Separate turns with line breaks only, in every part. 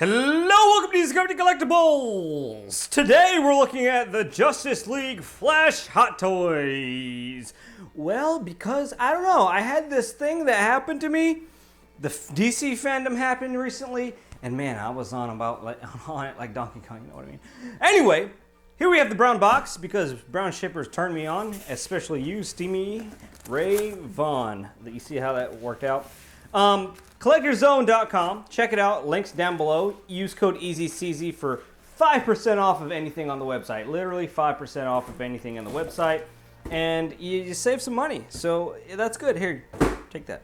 Hello, welcome to EZCZ Collectibles! Today we're looking at the Justice League Flash Hot Toys. Well, because, I don't know, I had this thing that happened to me. The DC fandom happened recently, and man, I was on it like Donkey Kong, you know what I mean? Anyway, here we have the brown box, because brown shippers turned me on, especially you, Steamy Ray Vaughn. You see how that worked out? CollectorZone.com. Check it out. Links down below. Use code EZCZ for 5% off of anything on the website. Literally 5% off of anything on the website. And you save some money. So that's good. Here, take that.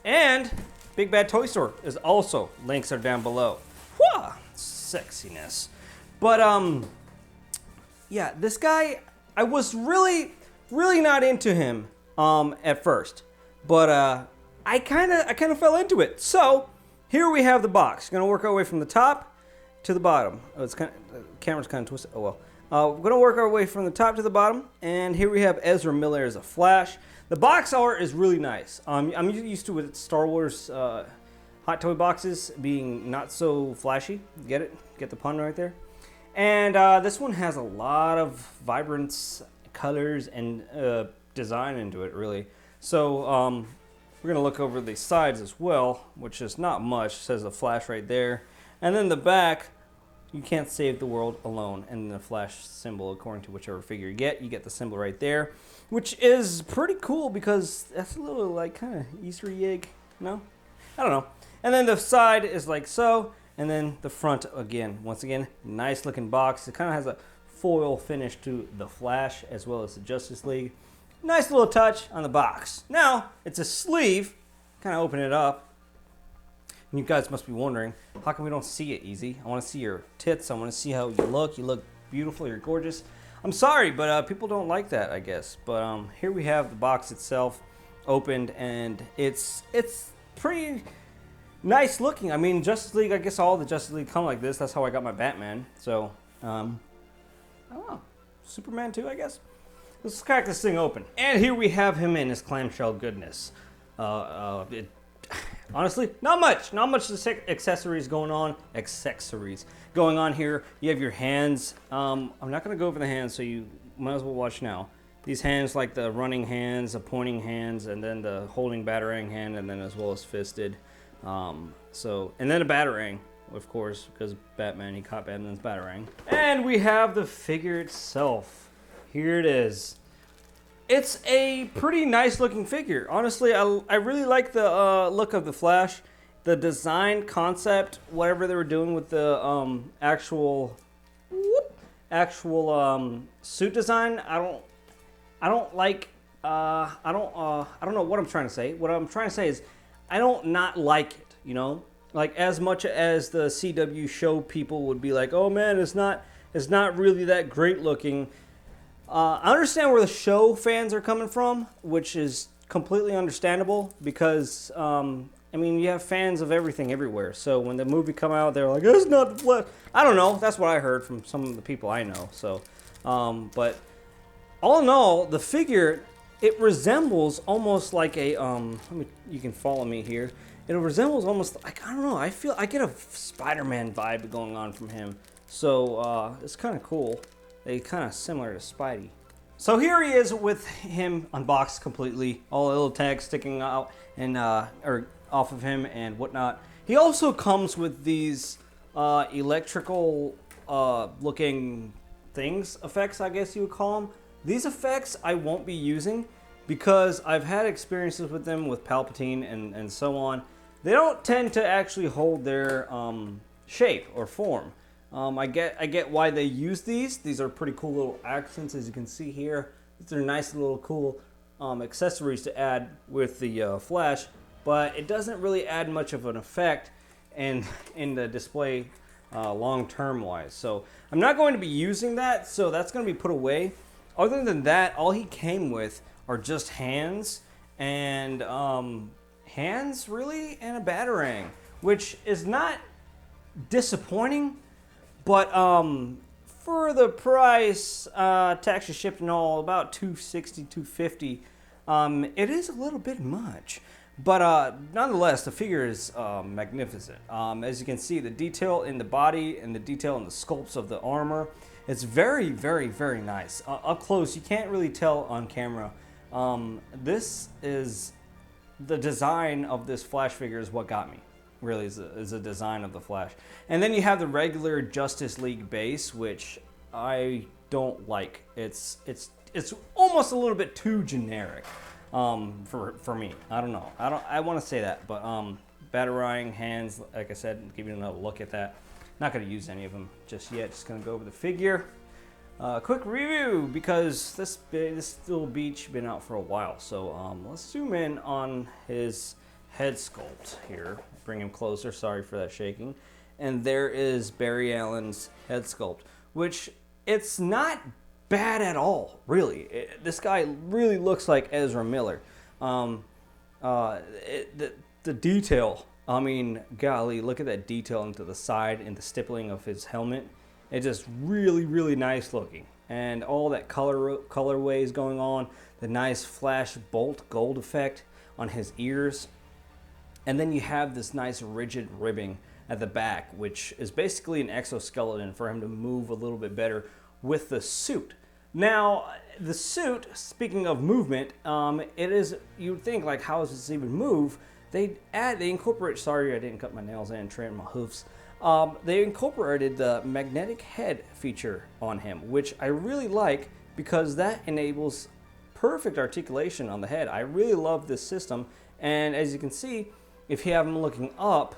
And Big Bad Toy Store is also. Links are down below. Whoa! Sexiness. But, yeah, this guy, I was really not into him at first. But, I kind of fell into it. So here we have the box. Gonna work our way from the top to the bottom. Oh, the camera's kind of twisted. Oh well. We're gonna work our way from the top to the bottom. And here we have Ezra Miller as a Flash. The box art is really nice. I'm used to with Star Wars hot toy boxes being not so flashy. Get it? Get the pun right there. And this one has a lot of vibrance, colors, and design into it. Really. So. We're going to look over the sides as well, which is not much. It says the Flash right there. And then the back, you can't save the world alone. And the Flash symbol, according to whichever figure you get the symbol right there. Which is pretty cool because that's a little like kind of Easter egg, no? I don't know. And then the side is like so. And then the front again. Once again, nice looking box. It kind of has a foil finish to the Flash as well as the Justice League. Nice little touch on the box. Now, it's a sleeve. Kind of open it up. And you guys must be wondering, how come we don't see it easy? I want to see your tits. I want to see how you look. You look beautiful. You're gorgeous. I'm sorry, but people don't like that, I guess. But here we have the box itself opened, and it's pretty nice looking. I mean, Justice League, I guess all the Justice League come like this. That's how I got my Batman. So, I don't know. Superman too, I guess. Let's crack this thing open. And here we have him in his clamshell goodness. Honestly, not much accessories going on. Here. You have your hands. I'm not going to go over the hands, so you might as well watch now. These hands, like the running hands, the pointing hands, and then the holding batarang hand, and then as well as fisted. And then a batarang, of course, because Batman, he caught Batman's batarang. And we have the figure itself. Here it is. It's a pretty nice looking figure. Honestly, I really like the look of the Flash. The design concept, whatever they were doing with the actual suit design, I don't know what I'm trying to say. What I'm trying to say is I don't not like it, you know? Like as much as the CW show people would be like, "Oh man, it's not really that great looking." I understand where the show fans are coming from, which is completely understandable because, I mean, you have fans of everything everywhere. So when the movie come out, they're like, it's not the Flash. I don't know. That's what I heard from some of the people I know. So, but all in all, the figure, it resembles almost like a, you can follow me here. It resembles almost like, I don't know, I get a Spider-Man vibe going on from him. So, it's kind of cool. They kind of similar to Spidey. So here he is with him unboxed completely, all the little tags sticking out and or off of him and whatnot. He also comes with these electrical looking effects, I guess you would call them. These effects I won't be using because I've had experiences with them with Palpatine and so on. They don't tend to actually hold their shape or form. I get why they use these. These are pretty cool little accents, as you can see here. These are nice little cool accessories to add with the Flash, but it doesn't really add much of an effect in the display long-term wise. So I'm not going to be using that, so that's going to be put away. Other than that, all he came with are just hands and really, and a batarang, which is not disappointing. But for the price, taxes shipped and all, about $260, $250, it is a little bit much. But nonetheless, the figure is magnificent. As you can see, the detail in the body and the detail in the sculpts of the armor, it's very, very, very nice. Up close, you can't really tell on camera. This is the design of this Flash figure is what got me. Really, is the design of the Flash. And then you have the regular Justice League base, which I don't like. It's almost a little bit too generic. For me, I don't know. I want to say that, but Batarang hands, like I said, give you another look at that. Not going to use any of them just yet. Just going to go over the figure. Quick review, because this little beach been out for a while. So let's zoom in on his head sculpt here. Bring him closer. Sorry for that shaking. And there is Barry Allen's head sculpt, which it's not bad at all, really. This guy really looks like Ezra Miller. The detail, I mean, golly, look at that detail into the side and the stippling of his helmet. It's just really, really nice looking. And all that colorways going on, the nice flash bolt gold effect on his ears. And then you have this nice rigid ribbing at the back, which is basically an exoskeleton for him to move a little bit better with the suit. Now, the suit, speaking of movement, it is, you'd think, like, how does this even move? They incorporate, sorry I didn't cut my nails and trim my hoofs. They incorporated the magnetic head feature on him, which I really like because that enables perfect articulation on the head. I really love this system, and as you can see, if you have him looking up,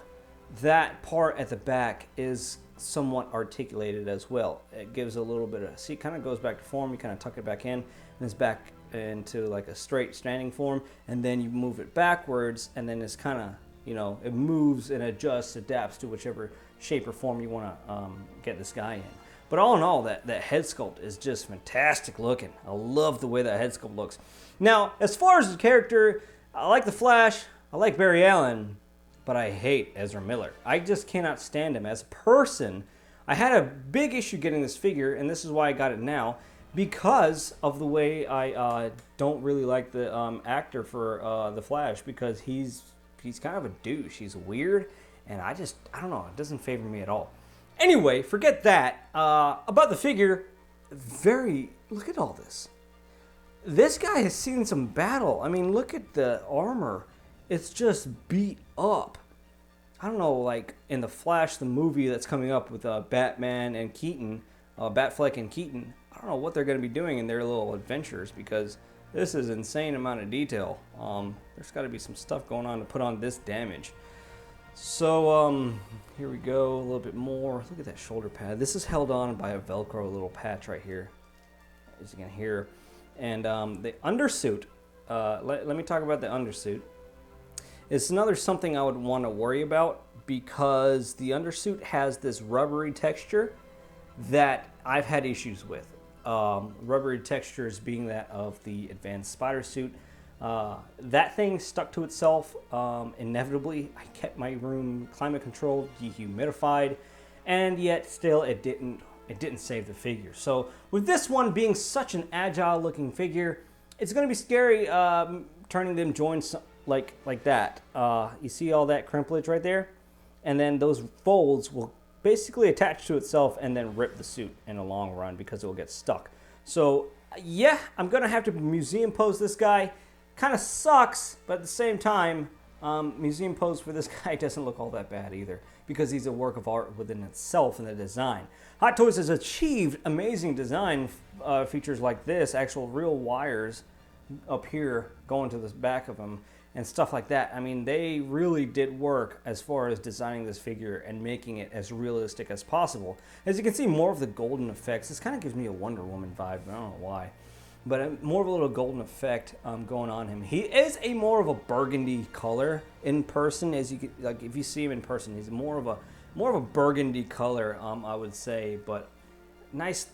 that part at the back is somewhat articulated as well. It gives a little bit of, see, it kind of goes back to form. You kind of tuck it back in, and it's back into like a straight standing form, and then you move it backwards, and then it's kind of, you know, it moves and adjusts, adapts to whichever shape or form you want to get this guy in. But all in all, that head sculpt is just fantastic looking. I love the way that head sculpt looks. Now, as far as the character, I like the Flash, I like Barry Allen, but I hate Ezra Miller. I just cannot stand him as a person. I had a big issue getting this figure, and this is why I got it now, because of the way I don't really like the actor for the Flash, because he's kind of a douche. He's weird, and I don't know, it doesn't favor me at all. Anyway, forget that. About the figure, look at all this. This guy has seen some battle. I mean, look at the armor. It's just beat up. I don't know, like in the Flash, the movie that's coming up with Batman and Keaton, Batfleck and Keaton, I don't know what they're going to be doing in their little adventures, because this is insane amount of detail. There's got to be some stuff going on to put on this damage. So here we go, a little bit more. Look at that shoulder pad. This is held on by a Velcro little patch right here, as you can hear. And the undersuit, let me talk about the undersuit. It's another something I would want to worry about, because the undersuit has this rubbery texture that I've had issues with. Rubbery textures being that of the advanced spider suit. That thing stuck to itself inevitably. I kept my room climate controlled, dehumidified, and yet still it didn't save the figure. So with this one being such an agile looking figure, it's going to be scary turning them joints like that. You see all that crimplage right there? And then those folds will basically attach to itself and then rip the suit in the long run, because it will get stuck. So yeah, I'm going to have to museum pose this guy. Kind of sucks, but at the same time, museum pose for this guy doesn't look all that bad either, because he's a work of art within itself in the design. Hot Toys has achieved amazing design features like this, actual real wires up here going to the back of him and stuff like that. I mean, they really did work as far as designing this figure and making it as realistic as possible. As you can see, more of the golden effects. This kind of gives me a Wonder Woman vibe. I don't know why. But more of a little golden effect going on him. He is a more of a burgundy color in person. As you could, like, if you see him in person, he's more of a burgundy color, I would say. But nice.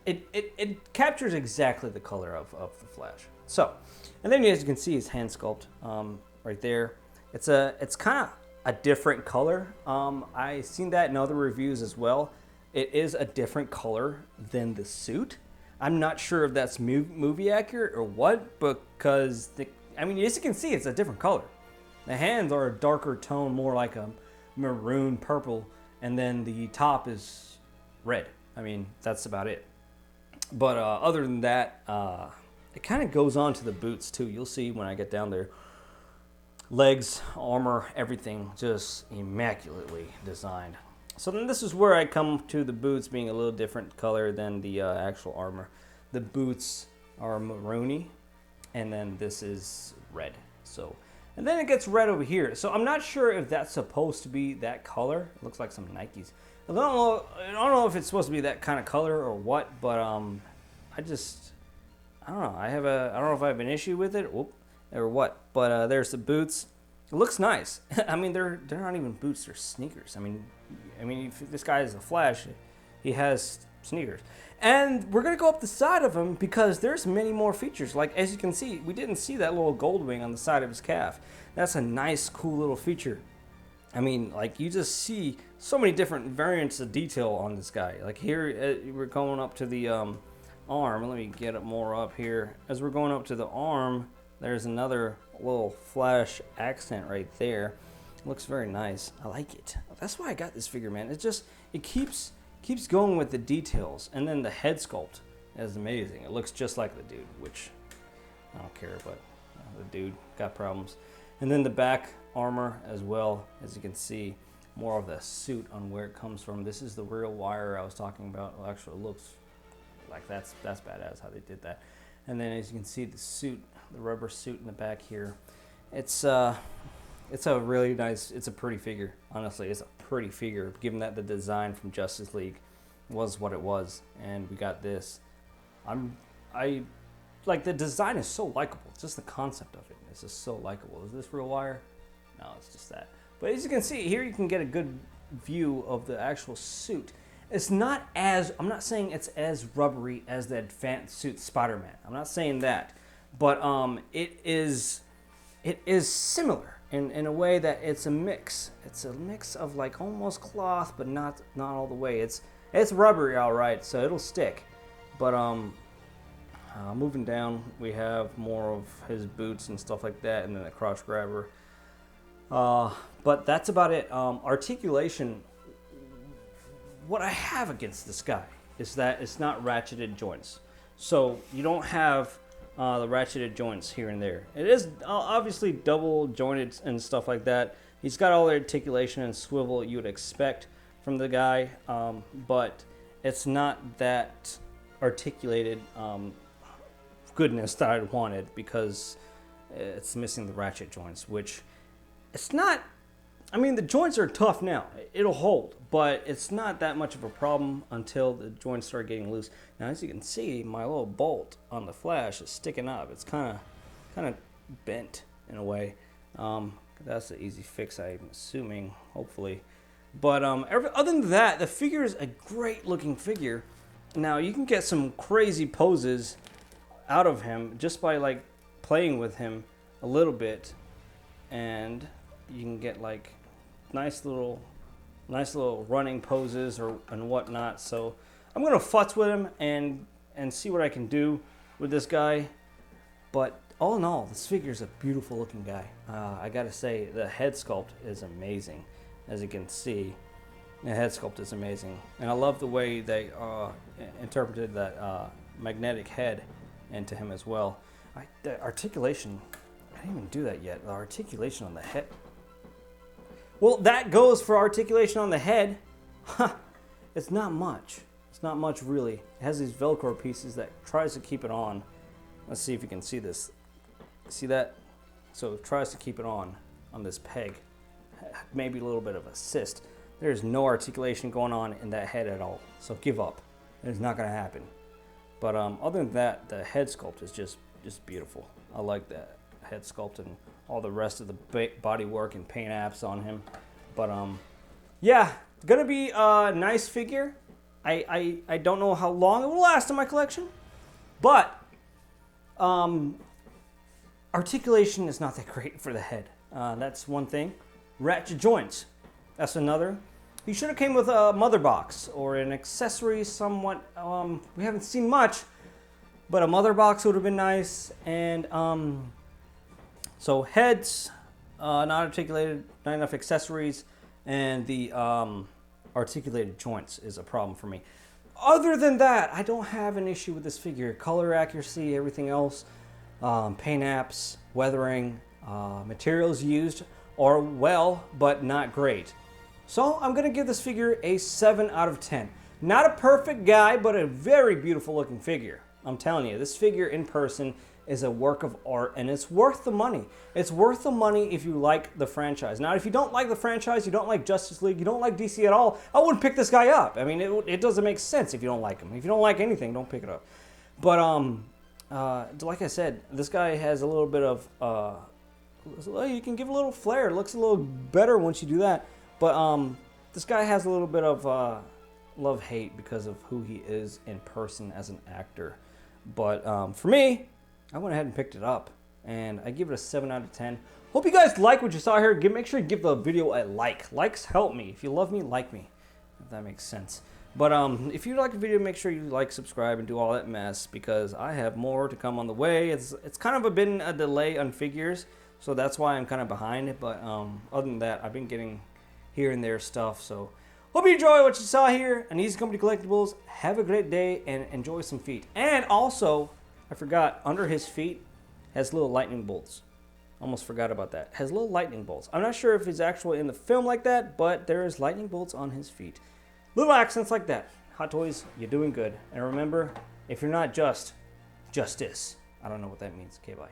It captures exactly the color of the Flash. So, and then as you can see, his hand sculpt right there. It's kind of a different color. I've seen that in other reviews as well. It is a different color than the suit. I'm not sure if that's movie accurate or what, because, I mean, as you can see, it's a different color. The hands are a darker tone, more like a maroon purple, and then the top is red. I mean, that's about it. But other than that, it kind of goes on to the boots too. You'll see when I get down there. Legs, armor, everything just immaculately designed. So then this is where I come to the boots being a little different color than the actual armor. The boots are maroony, and then this is red. So, and then it gets red over here. So I'm not sure if that's supposed to be that color. It looks like some Nikes. I don't know if it's supposed to be that kind of color or what, but I don't know. I don't know if I have an issue with it or what. But there's the boots. It looks nice. I mean, they're not even boots; they're sneakers. I mean, if this guy is a Flash, he has sneakers. And we're gonna go up the side of him because there's many more features. Like as you can see, we didn't see that little gold wing on the side of his calf. That's a nice, cool little feature. I mean, like you just see so many different variants of detail on this guy. Like here, we're going up to the arm. Let me get it more up here. As we're going up to the arm, there's another little Flash accent right there. It looks very nice. I like it. That's why I got this figure, man. It keeps going with the details. And then the head sculpt is amazing. It looks just like the dude, which I don't care, but the dude got problems. And then the back armor as well, as you can see, more of the suit on where it comes from. This is the real wire I was talking about. Well, actually, it looks like that's badass how they did that. And then as you can see, the suit, the rubber suit in the back here, it's a really nice, it's a pretty figure. Honestly, it's a pretty figure, given that the design from Justice League was what it was, and we got this. I like the design is so likable. Just the concept of it is just so likable. Is this real wire? No, it's just that. But as you can see here, you can get a good view of the actual suit. It's not as, I'm not saying it's as rubbery as the advanced suit Spider-Man. I'm not saying that, but it is similar in a way that it's a mix. It's a mix of like almost cloth, but not all the way. It's rubbery, all right, so it'll stick. But moving down, we have more of his boots and stuff like that, and then the crotch grabber. But that's about it. Articulation. What I have against this guy is that it's not ratcheted joints. So you don't have the ratcheted joints here and there. It is obviously double jointed and stuff like that. He's got all the articulation and swivel you would expect from the guy, but it's not that articulated goodness that I wanted because it's missing the ratchet joints, which it's not. I mean, the joints are tough now. It'll hold, but it's not that much of a problem until the joints start getting loose. Now, as you can see, my little bolt on the Flash is sticking up. It's kind of bent in a way. That's an easy fix, I'm assuming, hopefully. But other than that, the figure is a great-looking figure. Now, you can get some crazy poses out of him just by like playing with him a little bit, and you can get like nice little running poses and whatnot. So I'm gonna futz with him and see what I can do with this guy. But all in all, this figure is a beautiful looking guy. I gotta say, the head sculpt is amazing. As you can see, the head sculpt is amazing, and I love the way they interpreted that magnetic head into him as well. The articulation, I didn't even do that yet. The articulation on the head. Well, that goes for articulation on the head. It's not much. It's not much, really. It has these Velcro pieces that tries to keep it on. Let's see if you can see this. See that? So it tries to keep it on this peg. Maybe a little bit of assist. There's no articulation going on in that head at all. So give up. It's not going to happen. But other than that, the head sculpt is just beautiful. I like that head sculpt and all the rest of the body work and paint apps on him. But yeah, it's gonna be a nice figure. I don't know how long it will last in my collection, but articulation is not that great for the head. That's one thing. Ratchet joints, that's another. He should have came with a mother box or an accessory somewhat. We haven't seen much, but a mother box would have been nice. And so heads, not articulated, not enough accessories, and the articulated joints is a problem for me. Other than that, I don't have an issue with this figure. Color accuracy, everything else, paint apps, weathering, materials used are well, but not great. So I'm going to give this figure a 7 out of 10. Not a perfect guy, but a very beautiful looking figure. I'm telling you, this figure in person is a work of art, and it's worth the money. It's worth the money if you like the franchise. Now, if you don't like the franchise, you don't like Justice League, you don't like DC at all, I wouldn't pick this guy up. I mean, it doesn't make sense if you don't like him. If you don't like anything, don't pick it up. But like I said, this guy has a little bit of you can give a little flair. It looks a little better once you do that. But this guy has a little bit of love-hate because of who he is in person as an actor. But for me, I went ahead and picked it up, and I give it a 7 out of 10. Hope you guys like what you saw here. Make sure you give the video a like. Likes help me. If you love me, like me, if that makes sense. But if you like the video, make sure you like, subscribe, and do all that mess, because I have more to come on the way. It's kind of been a delay on figures, so that's why I'm kind of behind it. But other than that, I've been getting here and there stuff. So hope you enjoy what you saw here on Easy Company Collectibles. Have a great day and enjoy some feet. And also, I forgot, under his feet has little lightning bolts. Almost forgot about that. Has little lightning bolts. I'm not sure if he's actually in the film like that, but there is lightning bolts on his feet. Little accents like that. Hot Toys, you're doing good. And remember, if you're not justice. I don't know what that means. Okay, bye.